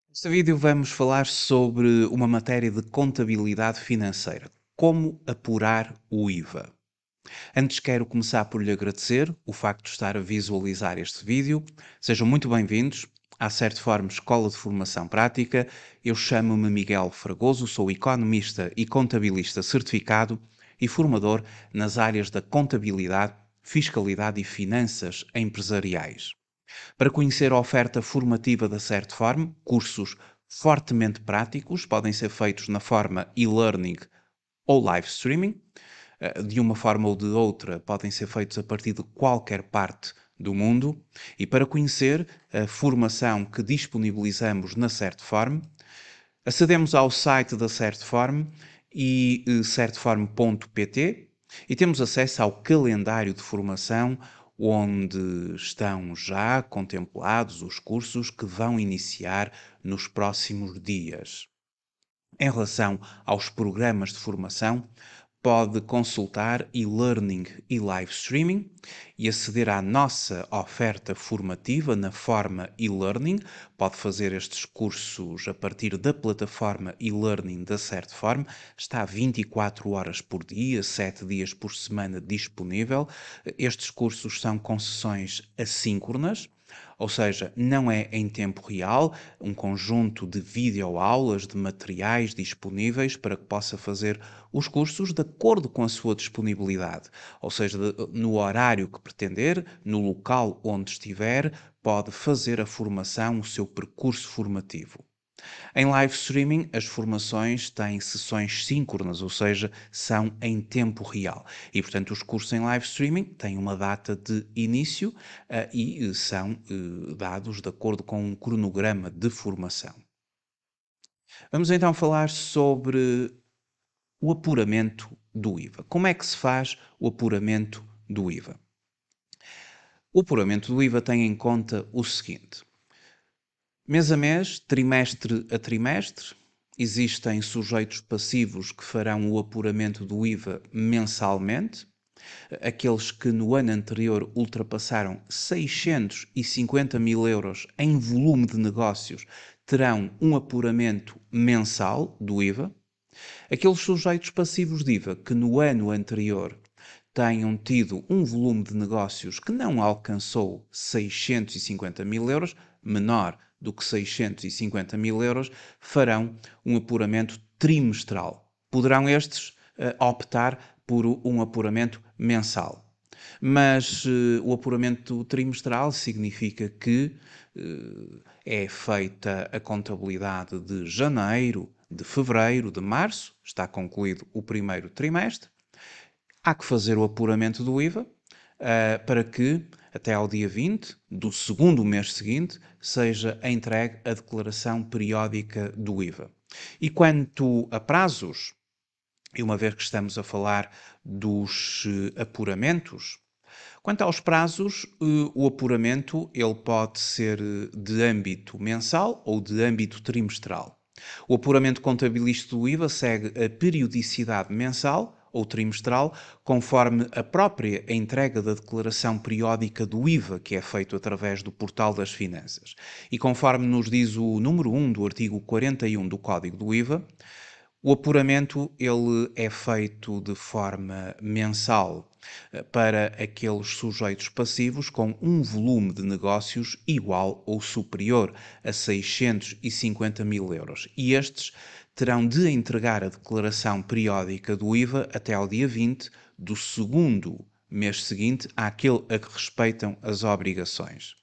Neste vídeo vamos falar sobre uma matéria de contabilidade financeira. Como apurar o IVA. Antes quero começar por lhe agradecer o facto de estar a visualizar este vídeo. Sejam muito bem-vindos à Certform Escola de Formação Prática. Eu chamo-me Miguel Fragoso, sou economista e contabilista certificado e formador nas áreas da contabilidade, fiscalidade e finanças empresariais. Para conhecer a oferta formativa da Certform, cursos fortemente práticos podem ser feitos na forma e-learning ou live streaming. De uma forma ou de outra, podem ser feitos a partir de qualquer parte do mundo. E para conhecer a formação que disponibilizamos na Certform, acedemos ao site da Certform e certform.pt e temos acesso ao calendário de formação onde estão já contemplados os cursos que vão iniciar nos próximos dias. Em relação aos programas de formação, pode consultar e-learning e live streaming e aceder à nossa oferta formativa na forma e-learning. Pode fazer estes cursos a partir da plataforma e-learning da Certform. Está 24 horas por dia, 7 dias por semana disponível. Estes cursos são com sessões assíncronas, ou seja, não é em tempo real, um conjunto de videoaulas, de materiais disponíveis para que possa fazer os cursos de acordo com a sua disponibilidade. Ou seja, no horário que pretender, no local onde estiver, pode fazer a formação, o seu percurso formativo. Em live streaming, as formações têm sessões síncronas, ou seja, são em tempo real. E, portanto, os cursos em live streaming têm uma data de início e são dados de acordo com um cronograma de formação. Vamos então falar sobre o apuramento do IVA. Como é que se faz o apuramento do IVA? O apuramento do IVA tem em conta o seguinte: mês a mês, trimestre a trimestre, existem sujeitos passivos que farão o apuramento do IVA mensalmente. Aqueles que no ano anterior ultrapassaram 650 mil euros em volume de negócios terão um apuramento mensal do IVA. Aqueles sujeitos passivos de IVA que no ano anterior tenham tido um volume de negócios que não alcançou 650 mil euros, menor do que 650 mil euros, farão um apuramento trimestral. Poderão estes optar por um apuramento mensal. Mas o apuramento trimestral significa que é feita a contabilidade de janeiro, de fevereiro, de março, está concluído o primeiro trimestre. Há que fazer o apuramento do IVA para que, até ao dia 20 do segundo mês seguinte, seja entregue a declaração periódica do IVA. E quanto a prazos, e uma vez que estamos a falar dos apuramentos, quanto aos prazos, o apuramento ele pode ser de âmbito mensal ou de âmbito trimestral. O apuramento contabilístico do IVA segue a periodicidade mensal ou trimestral, conforme a própria entrega da declaração periódica do IVA, que é feito através do Portal das Finanças. E conforme nos diz o número 1 do artigo 41 do Código do IVA, o apuramento ele é feito de forma mensal para aqueles sujeitos passivos com um volume de negócios igual ou superior a 650 mil euros. E estes terão de entregar a declaração periódica do IVA até ao dia 20 do segundo mês seguinte àquele a que respeitam as obrigações.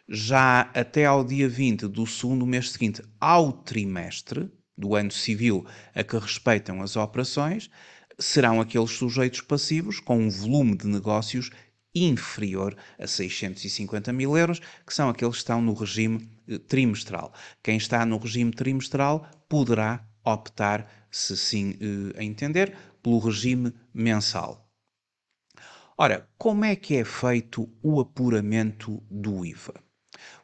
Já até ao dia 20 do segundo mês seguinte ao trimestre do ano civil a que respeitam as operações, serão aqueles sujeitos passivos com um volume de negócios inferior a 650 mil euros, que são aqueles que estão no regime trimestral. Quem está no regime trimestral poderá optar, se sim entender, pelo regime mensal. Ora, como é que é feito o apuramento do IVA?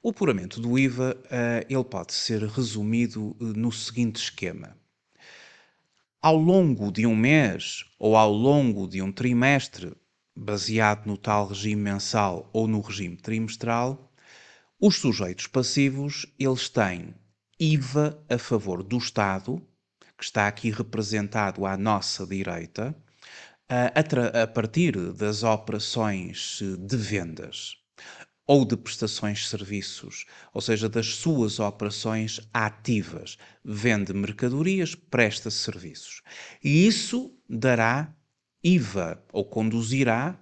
O apuramento do IVA ele pode ser resumido no seguinte esquema. Ao longo de um mês ou ao longo de um trimestre, baseado no tal regime mensal ou no regime trimestral, os sujeitos passivos eles têm IVA a favor do Estado, que está aqui representado à nossa direita, a partir das operações de vendas ou de prestações de serviços, ou seja, das suas operações ativas. Vende mercadorias, presta serviços. E isso dará IVA, ou conduzirá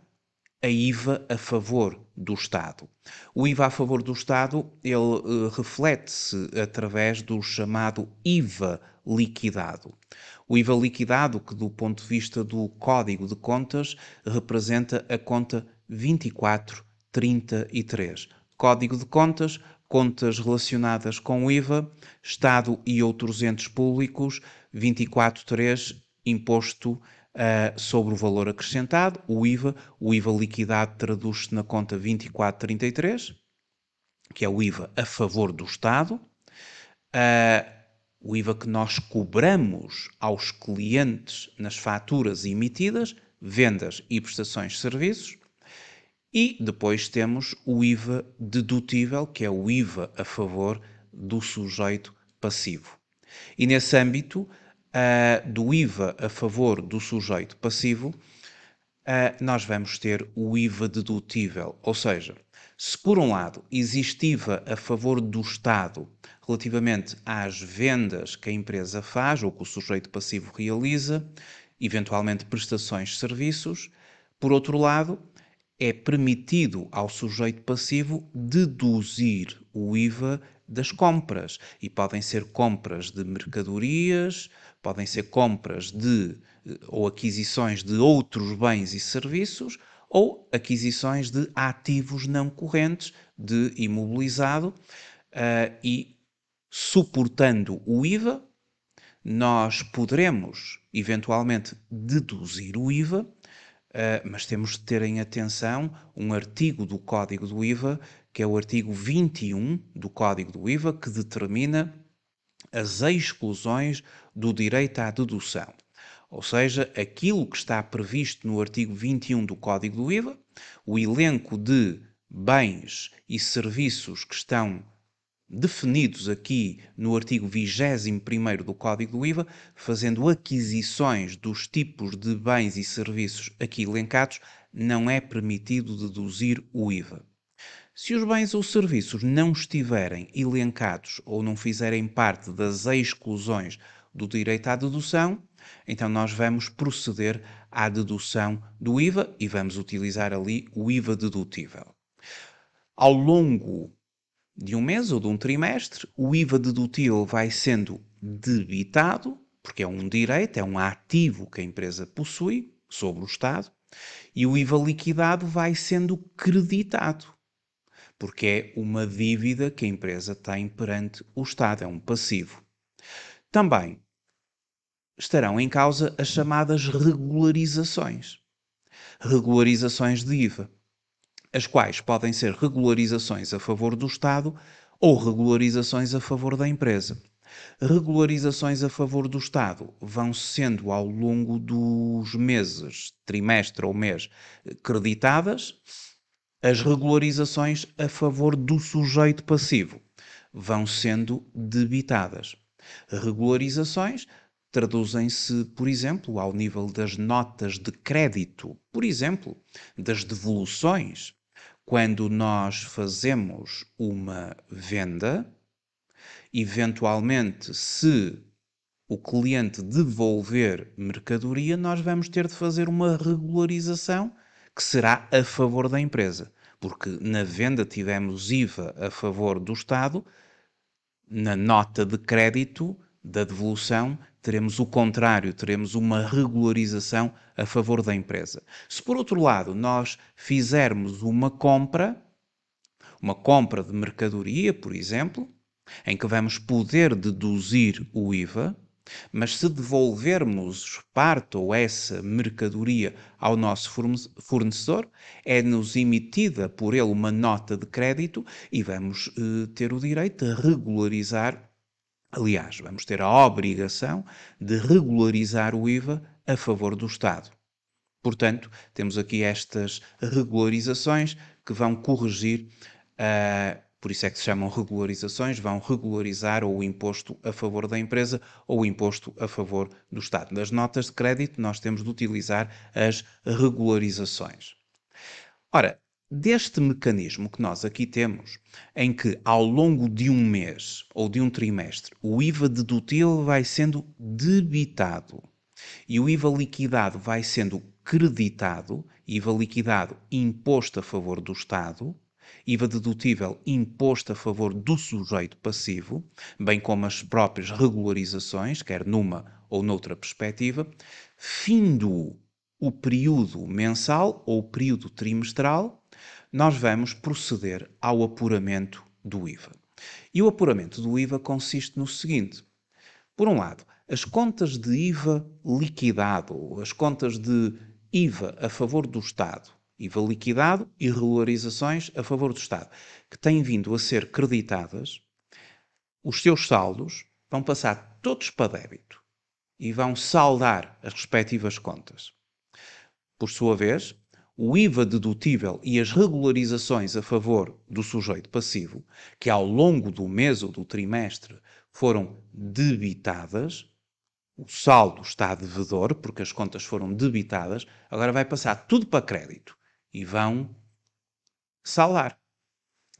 a IVA a favor do Estado. O IVA a favor do Estado, ele reflete-se através do chamado IVA liquidado. O IVA liquidado, que do ponto de vista do Código de Contas, representa a conta 2433. Código de Contas, contas relacionadas com o IVA, Estado e outros entes públicos, 243, imposto sobre o valor acrescentado, o IVA liquidado traduz-se na conta 2433, que é o IVA a favor do Estado, o IVA que nós cobramos aos clientes nas faturas emitidas, vendas e prestações de serviços, e depois temos o IVA dedutível, que é o IVA a favor do sujeito passivo. E nesse âmbito, do IVA a favor do sujeito passivo, nós vamos ter o IVA dedutível. Ou seja, se por um lado existe IVA a favor do Estado relativamente às vendas que a empresa faz ou que o sujeito passivo realiza, eventualmente prestações de serviços, por outro lado, é permitido ao sujeito passivo deduzir o IVA das compras. E podem ser compras de mercadorias, podem ser compras de ou aquisições de outros bens e serviços, ou aquisições de ativos não correntes, de imobilizado, e suportando o IVA, nós poderemos eventualmente deduzir o IVA, mas temos de ter em atenção um artigo do Código do IVA, que é o artigo 21 do Código do IVA, que determina as exclusões do direito à dedução. Ou seja, aquilo que está previsto no artigo 21 do Código do IVA, o elenco de bens e serviços que estão definidos aqui no artigo 21º do Código do IVA, fazendo aquisições dos tipos de bens e serviços aqui elencados, não é permitido deduzir o IVA. Se os bens ou serviços não estiverem elencados ou não fizerem parte das exclusões do direito à dedução, então nós vamos proceder à dedução do IVA e vamos utilizar ali o IVA dedutível. Ao longo de um mês ou de um trimestre, o IVA dedutível vai sendo debitado, porque é um direito, é um ativo que a empresa possui sobre o Estado, e o IVA liquidado vai sendo creditado, porque é uma dívida que a empresa tem perante o Estado, é um passivo. Também estarão em causa as chamadas regularizações. Regularizações de IVA, as quais podem ser regularizações a favor do Estado ou regularizações a favor da empresa. Regularizações a favor do Estado vão sendo ao longo dos meses, trimestre ou mês, creditadas. As regularizações a favor do sujeito passivo vão sendo debitadas. Regularizações traduzem-se, por exemplo, ao nível das notas de crédito, por exemplo, das devoluções. Quando nós fazemos uma venda, eventualmente, se o cliente devolver mercadoria, nós vamos ter de fazer uma regularização que será a favor da empresa. Porque na venda tivemos IVA a favor do Estado, na nota de crédito da devolução teremos o contrário, teremos uma regularização a favor da empresa. Se por outro lado nós fizermos uma compra de mercadoria, por exemplo, em que vamos poder deduzir o IVA, mas se devolvermos parte ou essa mercadoria ao nosso fornecedor, é-nos emitida por ele uma nota de crédito e vamos ter o direito de regularizar, aliás, vamos ter a obrigação de regularizar o IVA a favor do Estado. Portanto, temos aqui estas regularizações que vão corrigir por isso é que se chamam regularizações, vão regularizar ou o imposto a favor da empresa ou o imposto a favor do Estado. Nas notas de crédito, nós temos de utilizar as regularizações. Ora, deste mecanismo que nós aqui temos, em que ao longo de um mês ou de um trimestre o IVA dedutível vai sendo debitado e o IVA liquidado vai sendo creditado, IVA liquidado imposto a favor do Estado, IVA dedutível imposto a favor do sujeito passivo, bem como as próprias regularizações, quer numa ou noutra perspectiva, findo o período mensal ou o período trimestral, nós vamos proceder ao apuramento do IVA. E o apuramento do IVA consiste no seguinte: por um lado, as contas de IVA liquidado, as contas de IVA a favor do Estado, IVA liquidado e regularizações a favor do Estado, que têm vindo a ser creditadas, os seus saldos vão passar todos para débito e vão saldar as respectivas contas. Por sua vez, o IVA dedutível e as regularizações a favor do sujeito passivo, que ao longo do mês ou do trimestre foram debitadas, o saldo está devedor, porque as contas foram debitadas, agora vai passar tudo para crédito e vão saldar.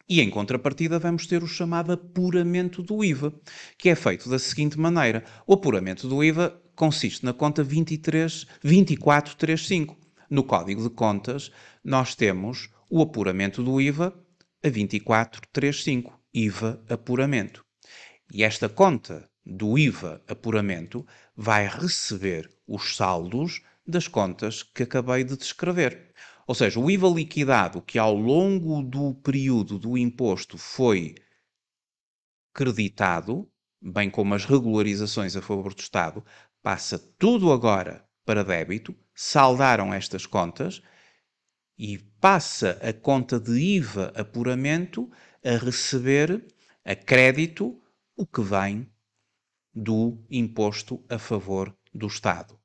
E em contrapartida vamos ter o chamado apuramento do IVA, que é feito da seguinte maneira: o apuramento do IVA consiste na conta 2435. No código de contas, nós temos o apuramento do IVA a 2435, IVA apuramento. E esta conta do IVA apuramento vai receber os saldos das contas que acabei de descrever. Ou seja, o IVA liquidado que ao longo do período do imposto foi creditado, bem como as regularizações a favor do Estado, passa tudo agora para débito, saldaram estas contas e passa a conta de IVA apuramento a receber a crédito o que vem do imposto a favor do Estado.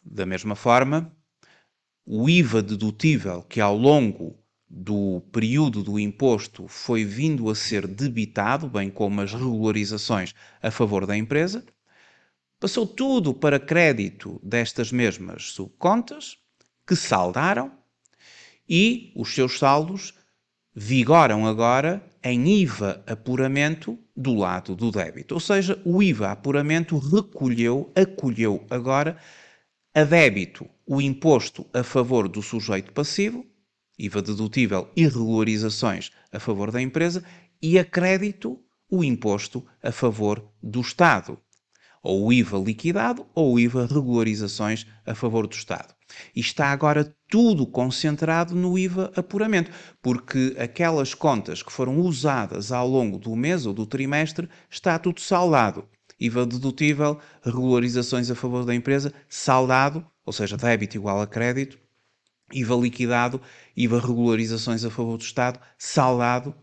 Da mesma forma, o IVA dedutível que ao longo do período do imposto foi vindo a ser debitado, bem como as regularizações a favor da empresa, passou tudo para crédito destas mesmas subcontas, que saldaram, e os seus saldos vigoram agora em IVA apuramento do lado do débito. Ou seja, o IVA apuramento acolheu agora a débito o imposto a favor do sujeito passivo, IVA dedutível e regularizações a favor da empresa, e a crédito o imposto a favor do Estado, ou o IVA liquidado ou o IVA regularizações a favor do Estado. E está agora tudo concentrado no IVA apuramento, porque aquelas contas que foram usadas ao longo do mês ou do trimestre está tudo saldado. IVA dedutível, regularizações a favor da empresa, saldado, ou seja, débito igual a crédito, IVA liquidado, IVA regularizações a favor do Estado, saldado,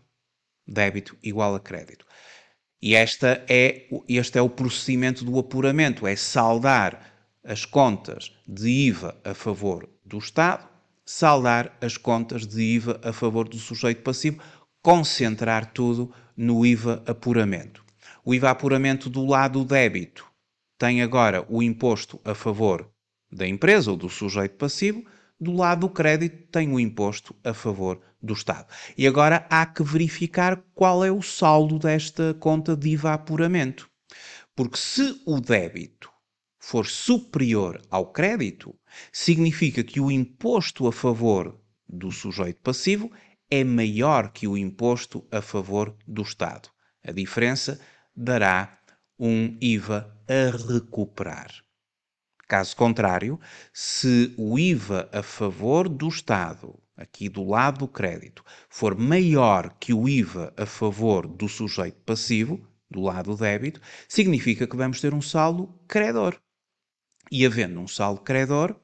débito igual a crédito. E este é o procedimento do apuramento, é saldar as contas de IVA a favor do Estado, saldar as contas de IVA a favor do sujeito passivo, concentrar tudo no IVA apuramento. O IVA apuramento do lado débito tem agora o imposto a favor da empresa ou do sujeito passivo, do lado do crédito tem o imposto a favor do Estado. E agora há que verificar qual é o saldo desta conta de IVA apuramento. Porque se o débito for superior ao crédito, significa que o imposto a favor do sujeito passivo é maior que o imposto a favor do Estado. A diferença dará um IVA a recuperar. Caso contrário, se o IVA a favor do Estado, aqui do lado do crédito, for maior que o IVA a favor do sujeito passivo, do lado do débito, significa que vamos ter um saldo credor. E havendo um saldo credor,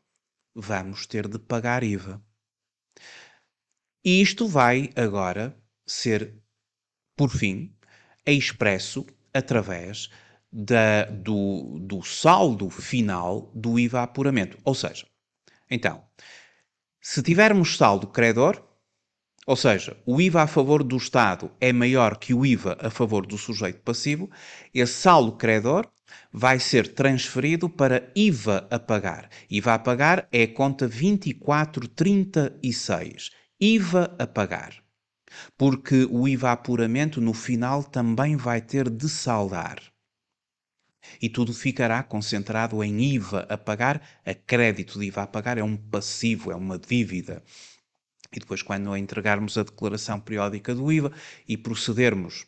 vamos ter de pagar IVA. E isto vai agora ser, por fim, expresso através do saldo final do IVA apuramento. Ou seja, então, se tivermos saldo credor, Ou seja, o IVA a favor do Estado é maior que o IVA a favor do sujeito passivo, esse saldo credor vai ser transferido para IVA a pagar. IVA a pagar é a conta 2436. IVA a pagar. Porque o IVA apuramento no final também vai ter de saldar. E tudo ficará concentrado em IVA a pagar. A crédito de IVA a pagar é um passivo, é uma dívida. E depois, quando entregarmos a declaração periódica do IVA e procedermos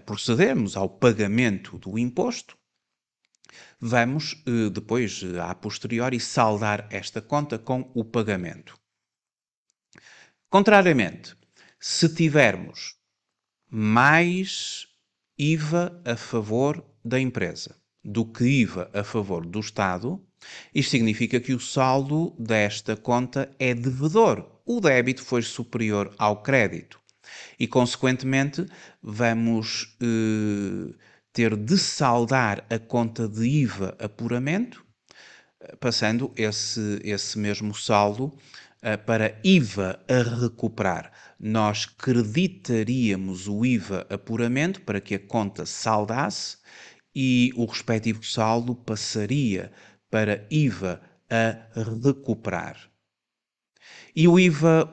procedermos ao pagamento do imposto, vamos depois, a posteriori, saldar esta conta com o pagamento. Contrariamente, se tivermos mais IVA a favor da empresa do que IVA a favor do Estado, isto significa que o saldo desta conta é devedor. O débito foi superior ao crédito. E, consequentemente, vamos ter de saldar a conta de IVA apuramento, passando esse mesmo saldo para IVA a recuperar. Nós creditaríamos o IVA apuramento para que a conta saldasse e o respectivo saldo passaria para IVA a recuperar. E o IVA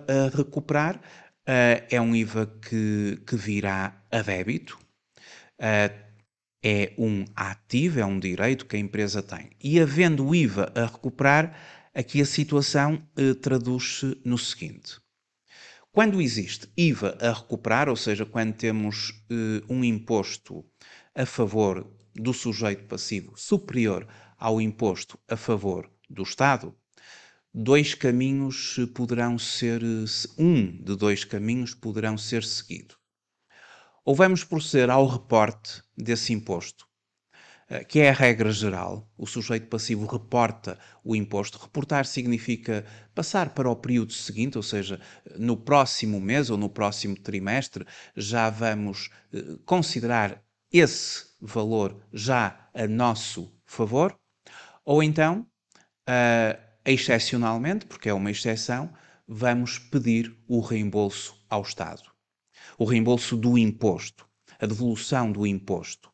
a recuperar é um IVA que virá a débito, é um ativo, é um direito que a empresa tem. E havendo o IVA a recuperar, aqui a situação traduz-se no seguinte. Quando existe IVA a recuperar, ou seja, quando temos um imposto a favor do sujeito passivo superior ao imposto a favor do Estado, um de dois caminhos poderão ser seguidos. Ou vamos proceder ao reporte desse imposto, que é a regra geral. O sujeito passivo reporta o imposto. Reportar significa passar para o período seguinte, ou seja, no próximo mês ou no próximo trimestre já vamos considerar esse valor já a nosso favor, ou então, excepcionalmente, porque é uma exceção, vamos pedir o reembolso ao Estado. O reembolso do imposto, a devolução do imposto.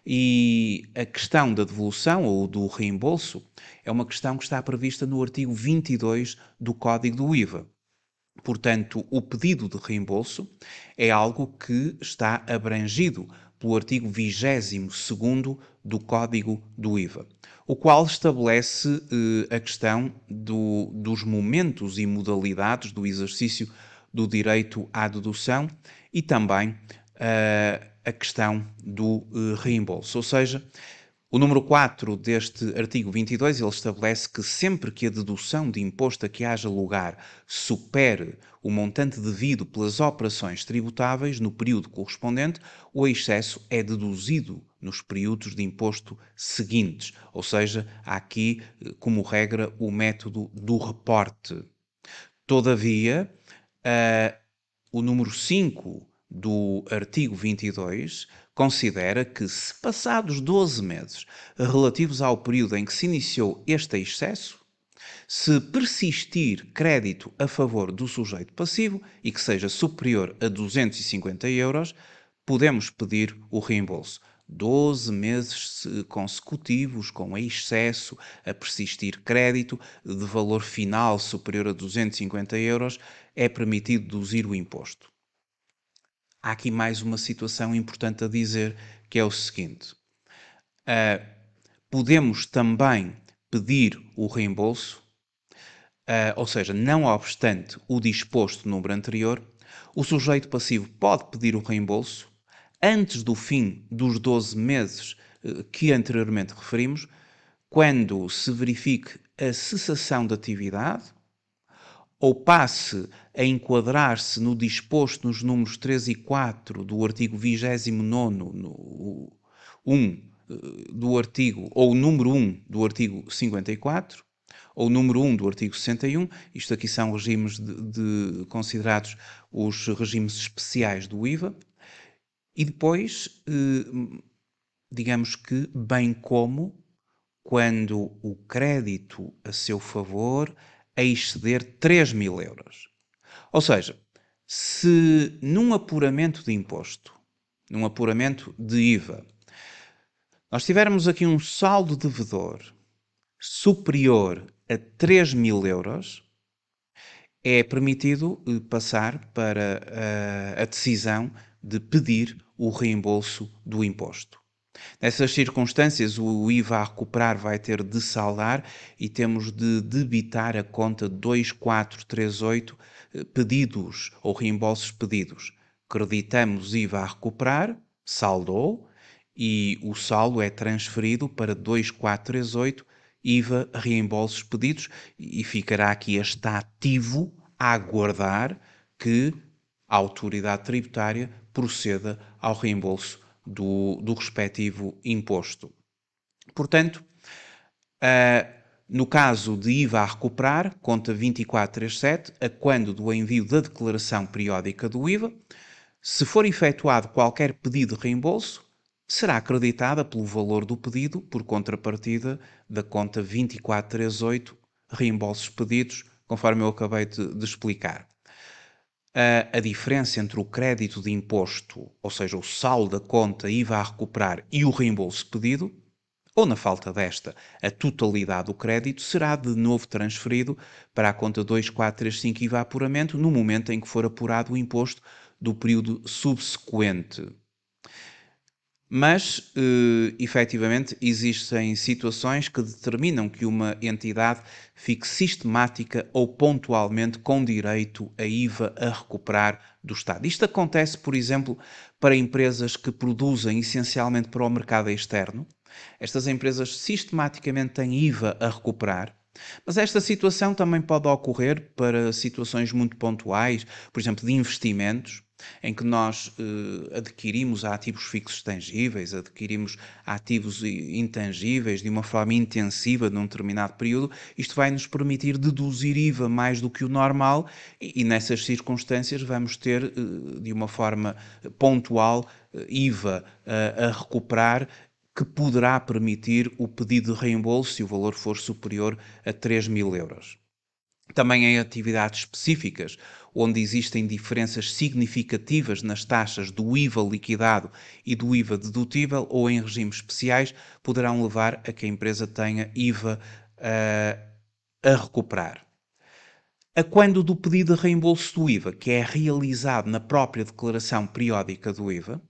E a questão da devolução ou do reembolso é uma questão que está prevista no artigo 22 do Código do IVA. Portanto, o pedido de reembolso é algo que está abrangido pelo artigo 22º do Código do IVA, o qual estabelece a questão dos momentos e modalidades do exercício do direito à dedução e também a questão do reembolso. Ou seja, o número 4 deste artigo 22, ele estabelece que sempre que a dedução de imposto a que haja lugar supere o montante devido pelas operações tributáveis no período correspondente, o excesso é deduzido nos períodos de imposto seguintes. Ou seja, há aqui, como regra, o método do reporte. Todavia, o número 5 do artigo 22 considera que, se passados 12 meses relativos ao período em que se iniciou este excesso, se persistir crédito a favor do sujeito passivo e que seja superior a 250 euros, podemos pedir o reembolso. 12 meses consecutivos com excesso a persistir crédito de valor final superior a 250 euros, é permitido deduzir o imposto. Há aqui mais uma situação importante a dizer, que é o seguinte. Podemos também pedir o reembolso, ou seja, não obstante o disposto no número anterior, o sujeito passivo pode pedir o reembolso antes do fim dos 12 meses que anteriormente referimos, quando se verifique a cessação de atividade ou passe a enquadrar-se no disposto nos números 3 e 4 do artigo 29º, no 1 do artigo, ou número 1 do artigo 54, ou número 1 do artigo 61, isto aqui são regimes considerados os regimes especiais do IVA, e depois, digamos que, bem como quando o crédito a seu favor a exceder 3.000 euros. Ou seja, se num apuramento de imposto, num apuramento de IVA, nós tivermos aqui um saldo devedor superior a 3.000 euros, é permitido passar para a decisão de pedir o reembolso do imposto. Nessas circunstâncias, o IVA a recuperar vai ter de saldar e temos de debitar a conta 2438 pedidos ou reembolsos pedidos. Creditamos IVA a recuperar, saldou, e o saldo é transferido para 2438 IVA reembolsos pedidos e ficará aqui este ativo a aguardar que a autoridade tributária proceda ao reembolso do respectivo imposto. Portanto, no caso de IVA a recuperar, conta 2437, a quando do envio da declaração periódica do IVA, se for efetuado qualquer pedido de reembolso, será acreditada pelo valor do pedido por contrapartida da conta 2438, reembolsos pedidos, conforme eu acabei de explicar. A diferença entre o crédito de imposto, ou seja, o saldo da conta IVA a recuperar e o reembolso pedido, ou na falta desta, a totalidade do crédito será de novo transferido para a conta 2435 IVA apuramento no momento em que for apurado o imposto do período subsequente. Mas, efetivamente, existem situações que determinam que uma entidade fique sistemática ou pontualmente com direito a IVA a recuperar do Estado. Isto acontece, por exemplo, para empresas que produzem essencialmente para o mercado externo. Estas empresas sistematicamente têm IVA a recuperar, mas esta situação também pode ocorrer para situações muito pontuais, por exemplo, de investimentos, em que nós adquirimos ativos fixos tangíveis, adquirimos ativos intangíveis de uma forma intensiva num determinado período. Isto vai nos permitir deduzir IVA mais do que o normal e nessas circunstâncias vamos ter, de uma forma pontual, IVA a recuperar, que poderá permitir o pedido de reembolso se o valor for superior a 3.000 euros. Também em atividades específicas, onde existem diferenças significativas nas taxas do IVA liquidado e do IVA dedutível, ou em regimes especiais, poderão levar a que a empresa tenha IVA a recuperar. A quando do pedido de reembolso do IVA, que é realizado na própria declaração periódica do IVA,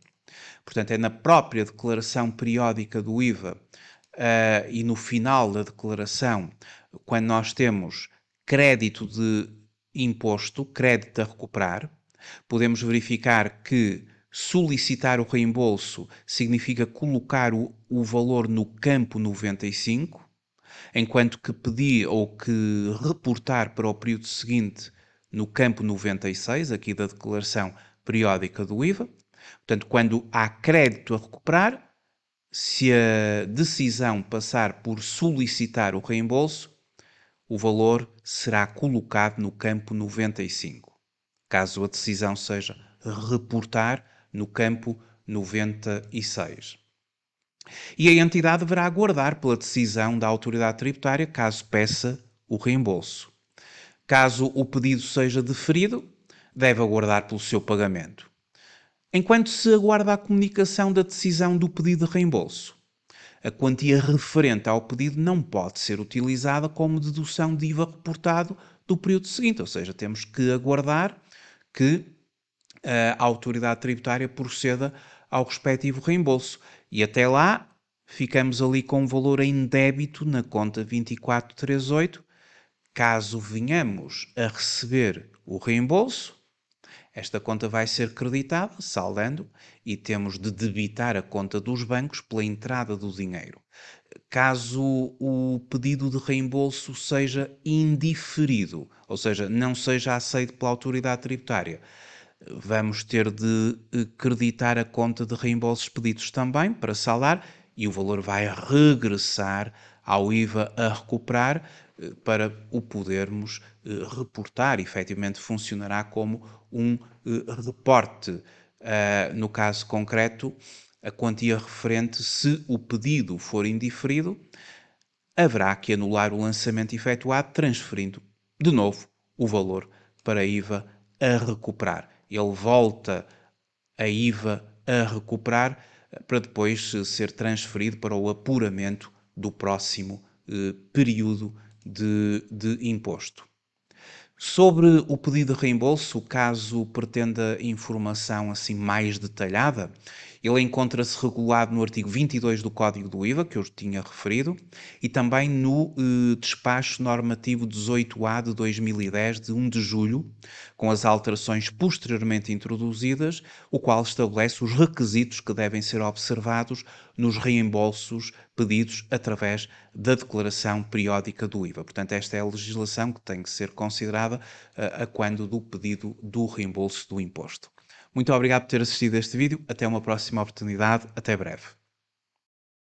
portanto, é na própria declaração periódica do IVA e no final da declaração, quando nós temos crédito de imposto, crédito a recuperar, podemos verificar que solicitar o reembolso significa colocar o valor no campo 95, enquanto que pedir ou que reportar para o período seguinte no campo 96, aqui da declaração periódica do IVA. Portanto, quando há crédito a recuperar, se a decisão passar por solicitar o reembolso, o valor será colocado no campo 95. Caso a decisão seja reportar, no campo 96. E a entidade deverá aguardar pela decisão da autoridade tributária caso peça o reembolso. Caso o pedido seja deferido, deve aguardar pelo seu pagamento. Enquanto se aguarda a comunicação da decisão do pedido de reembolso, a quantia referente ao pedido não pode ser utilizada como dedução de IVA reportado do período seguinte, ou seja, temos que aguardar que a autoridade tributária proceda ao respectivo reembolso. E até lá, ficamos ali com um valor em débito na conta 2438. Caso venhamos a receber o reembolso, esta conta vai ser creditada, saldando, e temos de debitar a conta dos bancos pela entrada do dinheiro. Caso o pedido de reembolso seja indiferido, ou seja, não seja aceito pela autoridade tributária, vamos ter de creditar a conta de reembolsos pedidos também para saldar e o valor vai regressar ao IVA a recuperar para o podermos reportar. Efetivamente funcionará como um reporte. No caso concreto, a quantia referente, se o pedido for indiferido, haverá que anular o lançamento efetuado, transferindo de novo, o valor para IVA a recuperar. Ele volta a IVA a recuperar para depois ser transferido para o apuramento do próximo período de imposto. Sobre o pedido de reembolso, caso pretenda informação assim mais detalhada, ele encontra-se regulado no artigo 22 do Código do IVA, que eu tinha referido, e também no despacho normativo 18A de 2010, de 1 de julho, com as alterações posteriormente introduzidas, o qual estabelece os requisitos que devem ser observados nos reembolsos pedidos através da declaração periódica do IVA. Portanto, esta é a legislação que tem que ser considerada a quando do pedido do reembolso do imposto. Muito obrigado por ter assistido a este vídeo. Até uma próxima oportunidade. Até breve.